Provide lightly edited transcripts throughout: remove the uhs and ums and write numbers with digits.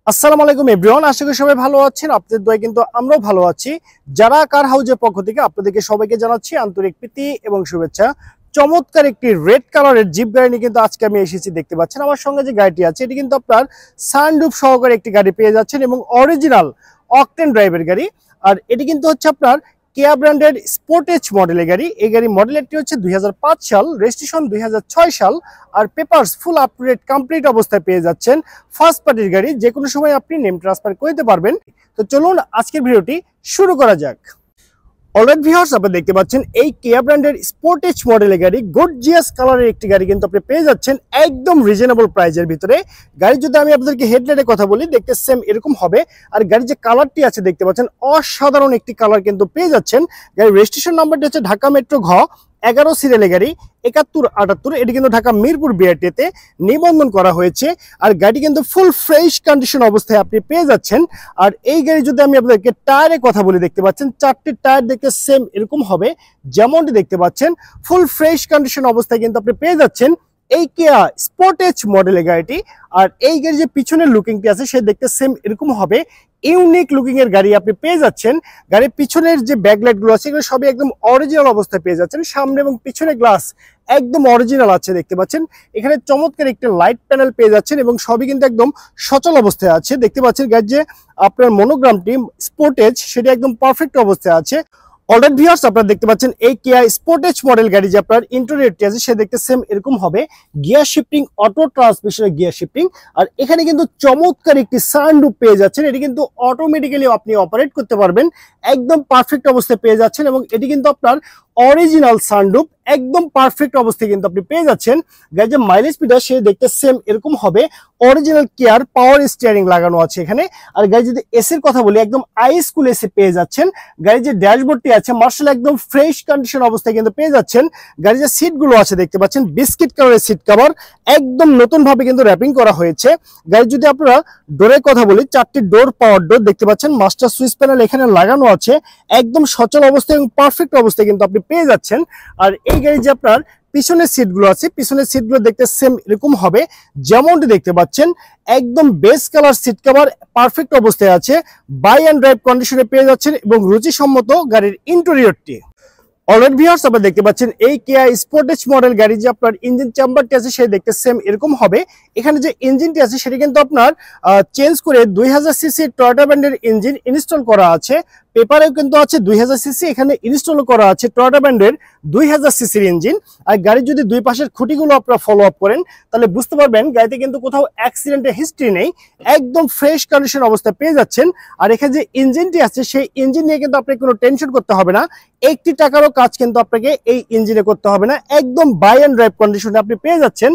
আসসালামু আলাইকুম এভরিওয়ান, আশা করি সবাই ভালো আছেন। আপনাদের দোয়ায় কিন্তু আমরাও ভালো আছি। যারা কার হাউজের পক্ষ থেকে আপনাদেরকে সবাইকে জানাচ্ছি আন্তরিক প্রীতি এবং শুভেচ্ছা। চমৎকার একটি রেড কালারের জিপ গাড়ি নিয়ে কিন্তু আজকে আমি এসেছি। দেখতে পাচ্ছেন আমার সঙ্গে যে গাড়িটি আছে এটি কিন্তু আপনার সানরুফ সহকারে একটি গাড়ি পেয়ে যাচ্ছেন এবং অরিজিনাল অকটেন ড্রাইভের গাড়ি। আর এটি কিন্তু হচ্ছে আপনার কেয়া ব্র্যান্ডের স্পোর্টেজ মডেলের গাড়ি। এই গাড়ি মডেলেরটি হচ্ছে 2005 সাল, রেজিস্ট্রেশন 2006 সাল। আর papers full up to date complete অবস্থায় পেয়ে যাচ্ছেন। ফার্স্ট পার্টির গাড়ি, যে কোনো সময় আপনি নেম ট্রান্সফার করতে পারবেন। তো চলুন আজকের ভিডিওটি শুরু করা যাক। অলরাইট ভিউয়ার্স, আপনারা দেখতে পাচ্ছেন এই কেয়া ব্র্যান্ডের স্পোর্টেজ মডেলের গাড়ি, গর্জিয়াস কালারের একটি গাড়ি কিন্তু আপনি পেয়ে যাচ্ছেন একদম রিজনেবল প্রাইজের ভিতরে। গাড়ি যদি আমি আপনাদেরকে হেডলাইটের কথা বলি, দেখতে সেম এরকম হবে। আর গাড়ির যে কালারটি আছে দেখতে পাচ্ছেন অসাধারণ একটি কালার কিন্তু পেয়ে যাচ্ছেন। গাড়ির রেজিস্ট্রেশন নাম্বারটি হচ্ছে ঢাকা মেট্রো ঘ 11 সিরিয়ালের গাড়ি 7178। এটি কিন্তু ঢাকা মিরপুর বিআরটিতে নিবন্ধন করা হয়েছে। আর গাড়ি কিন্তু ফুল ফ্রেশ কন্ডিশন অবস্থায় আপনি পেয়ে যাচ্ছেন। আর এই গাড়ি যদি আমি আপনাদেরকে টায়ারের কথা বলি, দেখতে পাচ্ছেন চারটি টায়ার দেখতে সেম এরকম হবে যেমনটি দেখতে পাচ্ছেন। ফুল ফ্রেশ কন্ডিশন অবস্থায় কিন্তু আপনি পেয়ে যাচ্ছেন এই কেয়া স্পোর্টেজ মডেলের গাড়িটি। আর এই গাড়ির যে পিছনের লুকিংটি আছে সে দেখতে সেম এরকম হবে। ইউনিক লুকিং এর গাড়ি আপনি পেয়ে যাচ্ছেন। গাড়ির পিছনের যে ব্যাকলাইট গুলো আছে এগুলো সবই একদম অরিজিনাল অবস্থায় পেয়ে যাচ্ছেন। সামনে এবং পিছনে গ্লাস একদম অরিজিনাল আছে দেখতে পাচ্ছেন। এখানে চমৎকার একটি লাইট প্যানেল পেয়ে যাচ্ছেন এবং সবই কিন্তু একদম সচল অবস্থায় আছে। দেখতে পাচ্ছেন গাড়ির যে আপনার মনোগ্রামটি স্পোর্টেজ সেটা একদম পারফেক্ট অবস্থায় আছে। অলরাইট ভিউয়ার্স, আপনারা দেখতে পাচ্ছেন এই কেয়া স্পোর্টেজ মডেল গাড়ি যে আপনার ইন্টেরিয়রটি আছে সে দেখতে সেম এরকম হবে। গিয়ার শিফটিং, অটো ট্রান্সমিশনের গিয়ার শিফটিং। আর এখানে কিন্তু চমৎকার একটি সানরুফ পেয়ে যাচ্ছেন। এটি কিন্তু অটোমেটিক্যালি আপনি অপারেট করতে পারবেন, একদম পারফেক্ট অবস্থায় পেয়ে যাচ্ছেন। এবং এটি কিন্তু আপনার অরিজিনাল সানরুফ একদম পারফেক্ট অবস্থায় কিন্তু আপনি পেয়ে যাচ্ছেন। গাড়ির যে মাইলেজ মিটার সে দেখতে সেম এরকম হবে। অরিজিনাল কেয়ার পাওয়ার স্টিয়ারিং লাগানো আছে এখানে। আর গাড়ি যদি এসির কথা বলি, একদম আইস কুল এসি পেয়ে যাচ্ছেন। গাড়ির যে ড্যাশবোর্ডটি আছে মার্শাল একদম ফ্রেশ কন্ডিশন অবস্থায় কিন্তু পেয়ে যাচ্ছেন। গাড়ির যে সিটগুলো আছে দেখতে পাচ্ছেন বিস্কিট কালারের সিট কভার, একদম নতুন ভাবে কিন্তু র্যাপিং করা হয়েছে। গাড়ি যদি আপনারা ডোরের কথা বলি, চারটি ডোর পাওয়ার ডোর দেখতে পাচ্ছেন। মাস্টার সুইচ প্যানেল এখানে লাগানো আছে, একদম সচল অবস্থায় এবং পারফেক্ট অবস্থায় কিন্তু আপনি পেয়ে যাচ্ছেন। আর এই গাড়ি যে আপনার পিছনের সিটগুলো আছে, পিছনের সিটগুলো দেখতে সেম এরকম হবে যেমনটি দেখতে পাচ্ছেন। একদম base colour seat cover perfect অবস্থায় আছে, বাই অ্যান্ড ড্রাইভ কন্ডিশনে পেয়ে যাচ্ছেন এবং রুচিসম্মত গাড়ির ইন্টেরিয়রটি। অলরাইট ভিউয়ার্স, আপনারা দেখতে পাচ্ছেন এই কেয়া স্পোর্টেজ মডেল গাড়ি যে আপনার ইঞ্জিন চেম্বারটি আছে সে দেখতে সেম এরকম হবে। এখানে যে ইঞ্জিনটি আছে সেটা কিন্তু আপনার চেঞ্জ করে 2000 সিসি টয়োটা ব্র্যান্ডের ইঞ্জিন ইনস্টল করা আছে। পেপারেও কিন্তু আছে 2000 সিসি, এখানে ইনস্টল করা আছে টয়োটা ব্র্যান্ডের 2000 সিসির ইঞ্জিন। আর গাড়ির যদি দুই পাশের খুঁটিগুলো আপনারা ফলো আপ করেন তাহলে বুঝতে পারবেন গাড়িতে কিন্তু কোথাও অ্যাক্সিডেন্টের হিস্ট্রি নেই, একদম ফ্রেশ কন্ডিশন অবস্থায় পেয়ে যাচ্ছেন। আর এখানে যে ইঞ্জিনটি আছে সেই ইঞ্জিন নিয়ে কিন্তু আপনাকে কোনো টেনশন করতে হবে না। 1 টাকারও কাজ কিন্তু আপনাকে এই ইঞ্জিনে করতে হবে না, একদম বাই অ্যান্ড ড্রাইভ কন্ডিশনে আপনি পেয়ে যাচ্ছেন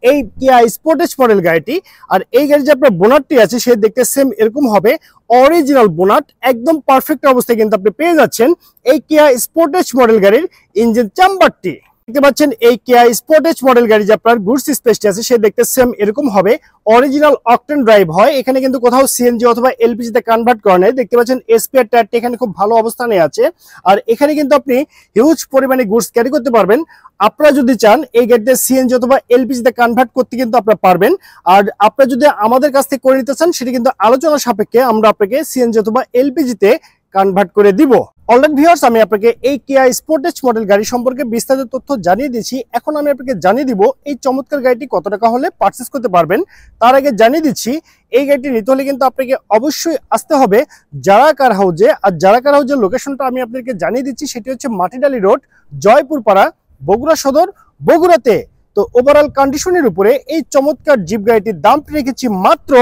এই কেয়া স্পোর্টেজ মডেল গাড়িটি। আর এই গাড়ির যে আপনার বোনারটি আছে সে দেখতে সেম এরকম হবে। অরিজিনাল বোনাট একদম পারফেক্ট অবস্থায় কিন্তু আপনি পেয়ে যাচ্ছেন এই কেয়া স্পোর্টেজ মডেল গাড়ির ইঞ্জিন চেম্বারটি। দেখতে পাচ্ছেন এই কেয়া স্পোর্টেজ মডেল গাড়ি যে আপনার গুডস স্পেসটি আছে সে দেখতে সেম এরকম হবে। অরিজিনাল অকটেন ড্রাইভ হয়, এখানে কিন্তু কোথাও সিএনজি অথবা এলপিজি তে কনভার্ট করা নেই। দেখতে পাচ্ছেন এসপিআর টায়ারটি এখানে খুব ভালো অবস্থানে আছে। আর এখানে কিন্তু আপনি হিউজ পরিমাণে গুডস ক্যারি করতে পারবেন। আপনারা যদি চান এই গাড়িতে সিএনজি অথবা এলপিজি তে কনভার্ট করতে কিন্তু আপনারা পারবেন। আর আপনারা যদি আমাদের কাছ থেকে করে নিতে চান সেটা কিন্তু আলোচনা সাপেক্ষে আমরা আপনাকে সিএনজি অথবা এলপিজি তে কনভার্ট করে দিব। অলরাইট ভিউয়ার্স, আমি আপনাকে এই কেয়া স্পোর্টেজ মডেল গাড়ি সম্পর্কে বিস্তারিত তথ্য জানিয়ে দিচ্ছি। এখন আমি আপনাকে জানিয়ে দিব এই চমৎকার গাড়িটি কত টাকা হলে পারচেজ করতে পারবেন। তার আগে জানিয়ে দিচ্ছি এই গাড়িটি নিতে হলে কিন্তু আপনাকে অবশ্যই আসতে হবে যারা কার হাউজে। আর যারা কার হাউজের লোকেশনটা আমি আপনাদেরকে জানিয়ে দিচ্ছি, সেটি হচ্ছে মাটিডালি রোড, জয়পুরপাড়া, বগুড়া সদর, বগুড়াতে। তো ওভারঅল কন্ডিশনের উপরে এই চমৎকার জিপ গাড়িটির দাম রেখেছি মাত্র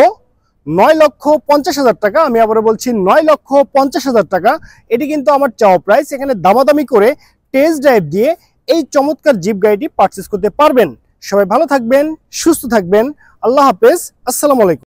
9,50,000 টাকা। আমি আবারও বলছি 9,50,000 টাকা। এটি কিন্তু আমার চাওয়া প্রাইস। এখানে দামাদামি করে টেস্ট ড্রাইভ দিয়ে এই চমৎকার জিপ গাড়িটি পারচেজ করতে পারবেন। সবাই ভালো থাকবেন, সুস্থ থাকবেন। আল্লাহ হাফেজ, আসসালামু আলাইকুম।